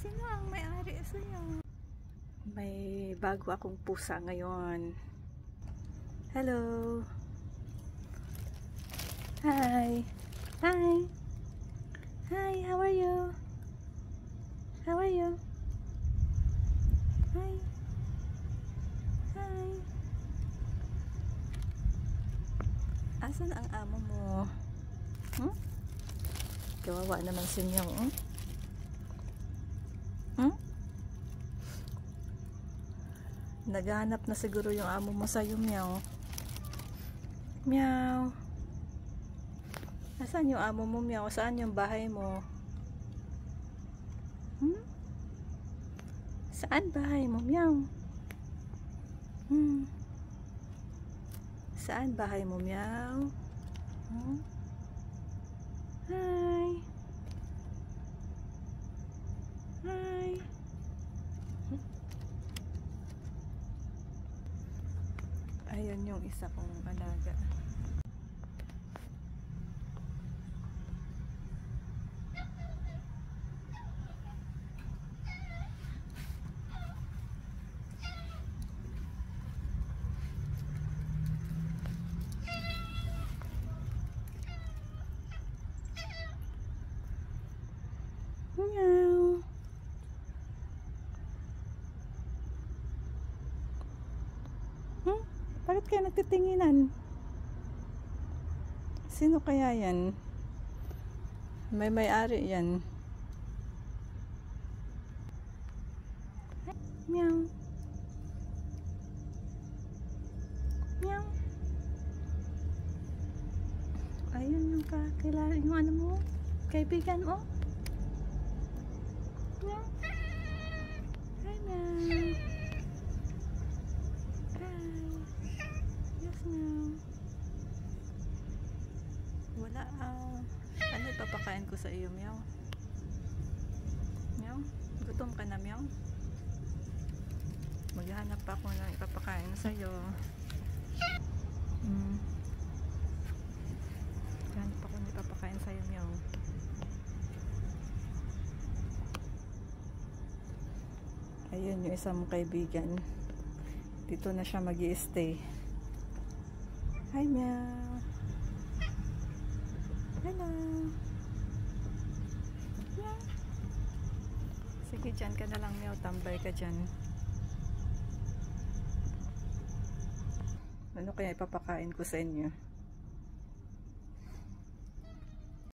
Sino ang may-ari sa'yo? May bago akong pusa ngayon. Hello! Hi! Hi! Hi! How are you? How are you? Hi! Hi! Asan ang amo mo? Hmm? Kawawa naman si Myong. Hmm? Naghahanap na siguro yung amo mo sa'yo, Meow. Meow. Asan yung amo mo, Meow? Saan yung bahay mo? Hmm? Saan bahay mo, Meow? Hmm? Saan bahay mo, Meow? Hmm? Hi! Hi! Ayun yung isa kong alaga. Meow. Hmm? Bakit kayo nagtitinginan? Sino kaya yan? May-ari yan. Meow. Meow. Ayun yung kakilala, yung ano mo? Kaibigan mo? Meow. Hi, Meow. Hi. Yes, Meow. Wala, ano ipapakain ko sa iyo, Meow? Meow? Gutom ka na, Meow? Maghahanap pa ako ng ipapakain sa iyo. Maghahanap ako ng ipapakain sa iyo, Meow. Ayun yung isang kaibigan. Dito na siya mag-i-stay. Hi, Meow. Hello. Meow. Sige, dyan ka na lang, Meow. Tambay ka dyan. Ano kaya ipapakain ko sa inyo?